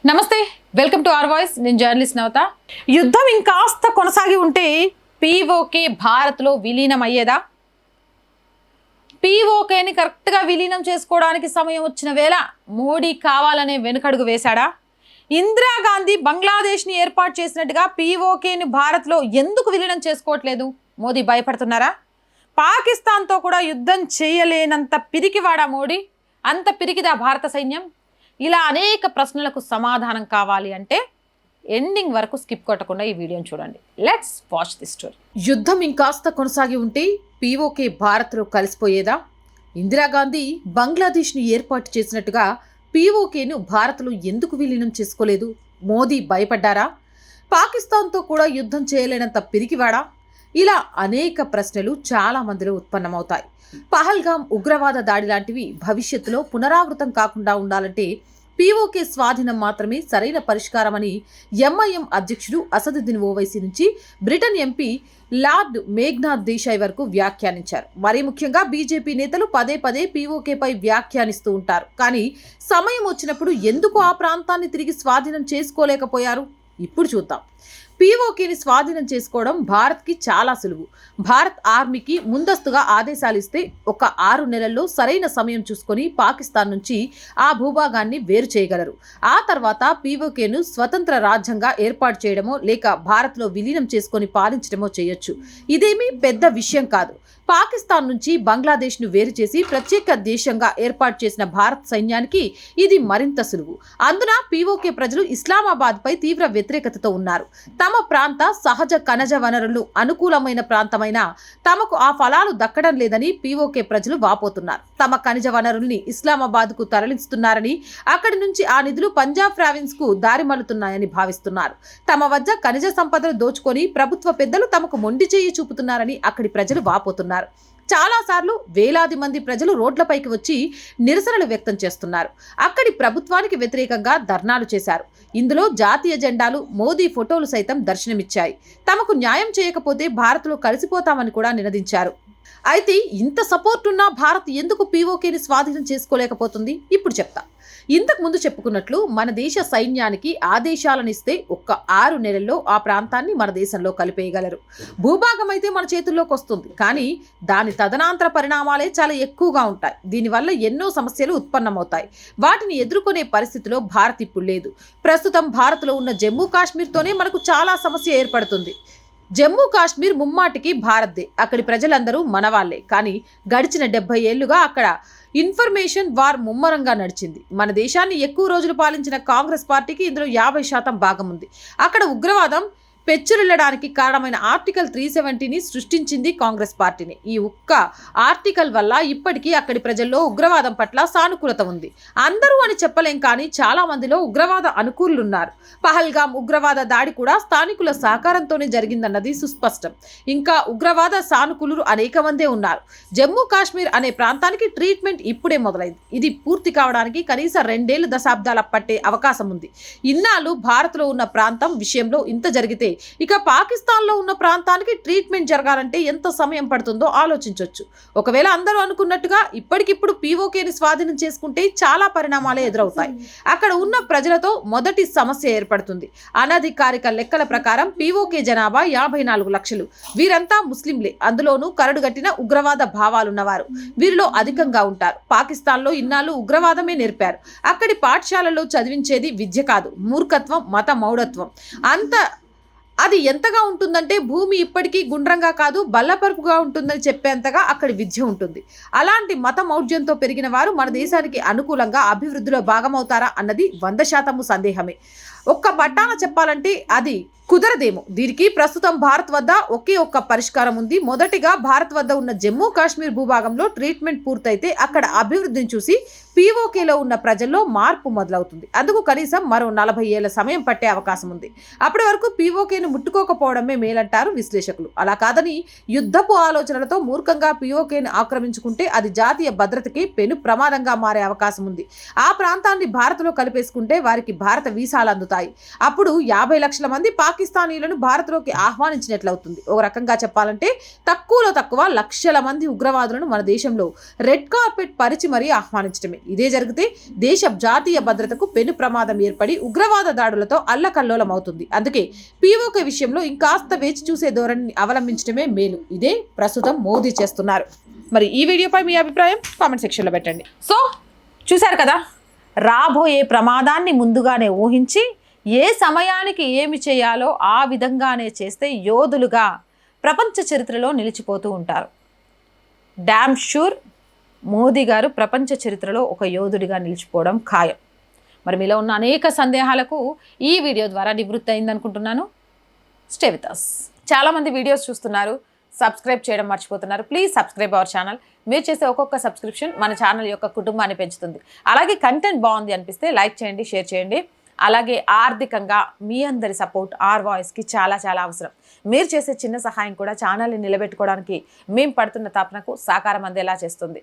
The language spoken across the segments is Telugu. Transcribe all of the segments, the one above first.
నమస్తే, వెల్కమ్ టు అవర్ వాయిస్. నేను జర్నలిస్ట్ నవత. యుద్ధం ఇంకాస్త కొనసాగి ఉంటే పీఓకే భారత్లో విలీనం అయ్యేదా? పీఓకేని కరెక్ట్గా విలీనం చేసుకోవడానికి సమయం వచ్చిన వేళ మోడీ కావాలనే వెనుకడుగు వేశాడా? ఇందిరాగాంధీ బంగ్లాదేశ్ని ఏర్పాటు చేసినట్టుగా పీఓకేని భారత్లో ఎందుకు విలీనం చేసుకోవట్లేదు? మోదీ భయపడుతున్నారా? పాకిస్తాన్తో కూడా యుద్ధం చేయలేనంత పిరికివాడా మోడీ? అంత పిరికిదా భారత సైన్యం? ఇలా అనేక ప్రశ్నలకు సమాధానం కావాలి అంటే ఎండింగ్ వరకు స్కిప్ కొట్టకుండా ఈ వీడియోని చూడండి. Let's watch the story. యుద్ధం ఇంకాస్త కొనసాగి ఉంటే పీఓకే భారత్లో కలిసిపోయేదా? ఇందిరాగాంధీ బంగ్లాదేశ్ని ఏర్పాటు చేసినట్టుగా పీఓకేను భారత్లో ఎందుకు విలీనం చేసుకోలేదు? మోదీ భయపడ్డారా? పాకిస్తాన్తో కూడా యుద్ధం చేయలేనంత పిరికివాడా? ఇలా అనేక ప్రశ్నలు చాలా మందిలో ఉత్పన్నమవుతాయి. పహల్గామ్ ఉగ్రవాద దాడి లాంటివి భవిష్యత్తులో పునరావృతం కాకుండా ఉండాలంటే పీఓకే స్వాధీనం మాత్రమే సరైన పరిష్కారమని ఎంఐఎం అధ్యక్షుడు అసదుద్దీన్ ఓవైసీ నుంచి Britain MP lord Meghnad Desai వరకు వ్యాఖ్యానించారు. మరీ ముఖ్యంగా బీజేపీ నేతలు పదే పదే పీఓకేపై వ్యాఖ్యానిస్తూ ఉంటారు. కానీ సమయం వచ్చినప్పుడు ఎందుకు ఆ ప్రాంతాన్ని తిరిగి స్వాధీనం చేసుకోలేకపోయారు? ఇప్పుడు చూద్దాం. పీఓకేని స్వాధీనం చేసుకోవడం భారత్కి చాలా సులువు. భారత్ ఆర్మీకి ముందస్తుగా ఆదేశాలు ఇస్తే ఒక 6 నెలల్లో సరైన సమయం చూసుకొని పాకిస్తాన్ నుంచి ఆ భూభాగాన్ని వేరు చేయగలరు. ఆ తర్వాత పీఓకేను స్వతంత్ర రాజ్యంగా ఏర్పాటు చేయడమో లేక భారత్లో విలీనం చేసుకొని పాలించడమో చేయొచ్చు. ఇదేమీ పెద్ద విషయం కాదు. పాకిస్తాన్ నుంచి బంగ్లాదేశ్ను వేరు చేసి ప్రత్యేక దేశంగా ఏర్పాటు చేసిన భారత సైన్యానికి ఇది మరింత సులువు. అందున పీఓకే ప్రజలు ఇస్లామాబాద్పై తీవ్ర వ్యతిరేకతతో ఉన్నారు. తమ ప్రాంత సహజ ఖనిజ వనరులు అనుకూలమైన ప్రాంతమైన తమకు ఆ ఫలాలు దక్కడం లేదని పీఓకే ప్రజలు వాపోతున్నారు. తమ ఖనిజ వనరుల్ని ఇస్లామాబాద్కు తరలిస్తున్నారని, అక్కడి నుంచి ఆ నిధులు పంజాబ్ ప్రావిన్స్కు దారిమల్లుతున్నాయని భావిస్తున్నారు. తమ వద్ద ఖనిజ సంపదను దోచుకొని ప్రభుత్వ పెద్దలు తమకు మొండి చేయి చూపుతున్నారని అక్కడి ప్రజలు వాపోతున్నారు. చాలాసార్లు వేలాది మంది ప్రజలు రోడ్లపైకి వచ్చి నిరసనలు వ్యక్తం చేస్తున్నారు. అక్కడి ప్రభుత్వానికి వ్యతిరేకంగా ధర్నాలు చేశారు. ఇందులో జాతీయ జెండాలు, మోదీ ఫోటోలు సైతం దర్శనమిచ్చాయి. తమకు న్యాయం చేయకపోతే భారత్లో కలిసిపోతామని కూడా నినదించారు. అయితే ఇంత సపోర్ట్ ఉన్నా భారత్ ఎందుకు పీఓకేని స్వాధీనం చేసుకోలేకపోతుంది? ఇప్పుడు చెప్తా. ఇంతకు ముందు చెప్పుకున్నట్లు మన దేశ సైన్యానికి ఆదేశాలను ఇస్తే ఒక్క 6 నెలల్లో ఆ ప్రాంతాన్ని మన దేశంలో కలిపేయగలరు. భూభాగం అయితే మన చేతుల్లోకి వస్తుంది, కానీ దాని తదనంతర పరిణామాలే చాలా ఎక్కువగా ఉంటాయి. దీనివల్ల ఎన్నో సమస్యలు ఉత్పన్నమవుతాయి. వాటిని ఎదుర్కొనే పరిస్థితిలో భారత్ ఇప్పుడు లేదు. ప్రస్తుతం భారత్లో ఉన్న జమ్మూ కాశ్మీర్తోనే మనకు చాలా సమస్య ఏర్పడుతుంది. జమ్మూ కాశ్మీర్ ముమ్మాటికి భారత్దే. అక్కడి ప్రజలందరూ మనవాళ్లే. కానీ గడిచిన 70 ఏళ్లుగా అక్కడ ఇన్ఫర్మేషన్ వార్ ముమ్మరంగా నడిచింది. మన దేశాన్ని ఎక్కువ రోజులు పాలించిన కాంగ్రెస్ పార్టీకి ఇందులో 50% భాగం ఉంది. అక్కడ ఉగ్రవాదం పెచ్చురిల్లడానికి కారణమైన ఆర్టికల్ 370ని సృష్టించింది కాంగ్రెస్ పార్టీని. ఈ ఒక్క ఆర్టికల్ వల్ల ఇప్పటికీ అక్కడి ప్రజల్లో ఉగ్రవాదం పట్ల సానుకూలత ఉంది. అందరూ అని చెప్పలేం, కానీ చాలా మందిలో ఉగ్రవాద అనుకూలులు ఉన్నారు. పహల్గామ్ ఉగ్రవాద దాడి కూడా స్థానికుల సహకారంతోనే జరిగిందన్నది సుస్పష్టం. ఇంకా ఉగ్రవాద సానుకూలులు అనేక మందే ఉన్నారు. జమ్మూ కాశ్మీర్ అనే ప్రాంతానికి ట్రీట్మెంట్ ఇప్పుడే మొదలైంది. ఇది పూర్తి కావడానికి కనీసం 2 దశాబ్దాల పట్టే అవకాశం ఉంది. ఇన్నాళ్ళు భారత్లో ఉన్న ప్రాంతం విషయంలో ఇంత జరిగితే ఇక పాకిస్తాన్లో ఉన్న ప్రాంతానికి ట్రీట్మెంట్ జరగాలంటే ఎంత సమయం పడుతుందో ఆలోచించవచ్చు. ఒకవేళ అందరూ అనుకున్నట్టుగా ఇప్పటికిప్పుడు పీఓకేని స్వాధీనం చేసుకుంటే చాలా పరిణామాలే ఎదురవుతాయి. అక్కడ ఉన్న ప్రజలతో మొదటి సమస్య ఏర్పడుతుంది. అనధికారిక లెక్కల ప్రకారం పీఓకే జనాభా 54 లక్షలు. వీరంతా ముస్లింలే. అందులోనూ కరడుగట్టిన ఉగ్రవాద భావాలున్నవారు వీరిలో అధికంగా ఉంటారు. పాకిస్తాన్లో ఇన్నాళ్ళు ఉగ్రవాదమే నేర్పారు. అక్కడి పాఠశాలల్లో చదివించేది విద్య కాదు, మూర్ఖత్వం, మత మౌఢత్వం. అది ఎంతగా ఉంటుందంటే భూమి ఇప్పటికీ గుండ్రంగా కాదు బల్లపరుపుగా ఉంటుందని చెప్పేంతగా అక్కడి విద్య ఉంటుంది. అలాంటి మత మౌఢ్యంతో పెరిగిన వారు మన దేశానికి అనుకూలంగా అభివృద్ధిలో భాగమవుతారా అన్నది 100% సందేహమే. ఒక్క పట్టాన చెప్పాలంటే అది కుదరదేమో. దీనికి ప్రస్తుతం భారత్ వద్ద ఒకే ఒక్క పరిష్కారం ఉంది. మొదటిగా భారత్ వద్ద ఉన్న జమ్మూ కాశ్మీర్ భూభాగంలో ట్రీట్మెంట్ పూర్తయితే అక్కడ అభివృద్ధిని చూసి పీఓకేలో ఉన్న ప్రజల్లో మార్పు మొదలవుతుంది. అందుకు కనీసం మరో 40 ఏళ్ల సమయం పట్టే అవకాశం ఉంది. అప్పటి వరకు పీఓకేను ముట్టుకోకపోవడమే మేలంటారు విశ్లేషకులు. అలా కాదని యుద్ధపు ఆలోచనలతో మూర్ఖంగా పీఓకేను ఆక్రమించుకుంటే అది జాతీయ భద్రతకి పెను ప్రమాదంగా మారే అవకాశం ఉంది. ఆ ప్రాంతాన్ని భారత్లో కలిపేసుకుంటే వారికి భారత వీసాలు అందుతాయి. స్థాయి. అప్పుడు 50 లక్షల మంది పాకిస్తానీలను భారత్లోకి ఆహ్వానించినట్లవుతుంది. ఒక రకంగా చెప్పాలంటే తక్కువలో తక్కువ లక్షల మంది ఉగ్రవాదులను మన దేశంలో రెడ్ కార్పెట్ పరిచి మరీ ఆహ్వానించడమే. ఇదే జరిగితే దేశ జాతీయ భద్రతకు పెను ప్రమాదం ఏర్పడి ఉగ్రవాద దాడులతో అల్లకల్లోలం అవుతుంది. అందుకే పీఓకే విషయంలో ఇంకాస్త వేచి చూసే ధోరణిని అవలంబించడమే మేలు. ఇదే ప్రస్తుతం మోదీ చేస్తున్నారు. మరి ఈ వీడియోపై మీ అభిప్రాయం కామెంట్ సెక్షన్లో పెట్టండి. సో చూశారు కదా, రాబోయే ప్రమాదాన్ని ముందుగానే ఊహించి ఏ సమయానికి ఏమి చేయాలో ఆ విధంగానే చేస్తే యోధులుగా ప్రపంచ చరిత్రలో నిలిచిపోతూ ఉంటారు. డామ్ షూర్ మోదీ గారు ప్రపంచ చరిత్రలో ఒక యోధుడిగా నిలిచిపోవడం ఖాయం. మరి మీలో ఉన్న అనేక సందేహాలకు ఈ వీడియో ద్వారా నివృత్తి అయిందనుకుంటున్నాను. Stay with us. చాలామంది వీడియోస్ చూస్తున్నారు, సబ్స్క్రైబ్ చేయడం మర్చిపోతున్నారు. Please subscribe our channel. మీరు చేసే ఒక్కొక్క సబ్స్క్రిప్షన్ మన ఛానల్ యొక్క కుటుంబాన్ని పెంచుతుంది. అలాగే కంటెంట్ బాగుంది అనిపిస్తే లైక్ చేయండి, షేర్ చేయండి. అలాగే ఆర్థికంగా మీ అందరి సపోర్ట్ ఆర్ వాయిస్కి చాలా చాలా అవసరం. మీరు చేసే చిన్న సహాయం కూడా ఛానల్ని నిలబెట్టుకోవడానికి మేము పడుతున్న తపనకు సాకారం అందేలా చేస్తుంది.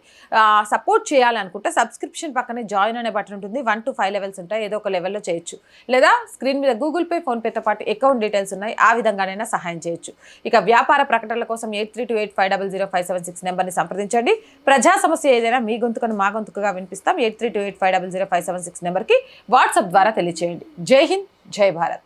సపోర్ట్ చేయాలనుకుంటే సబ్స్క్రిప్షన్ పక్కనే జాయిన్ అనే బటన్ ఉంటుంది. 1 to 5 లెవెల్స్ ఉంటాయి. ఏదో ఒక లెవెల్లో చేయొచ్చు. లేదా స్క్రీన్ మీద గూగుల్ పే, ఫోన్పేతో పాటు అకౌంట్ డీటెయిల్స్ ఉన్నాయి. ఆ విధంగానైనా సహాయం చేయొచ్చు. ఇక వ్యాపార ప్రకటనల కోసం 8328500576 నెంబర్ని సంప్రదించండి. ప్రజా సమస్య ఏదైనా మీ గొంతుకను మా గొంతుకుగా వినిపిస్తాం. 8328500576 నెంబర్కి వాట్సాప్ ద్వారా తెలియజేయండి. జై హింద్, జై భారత్.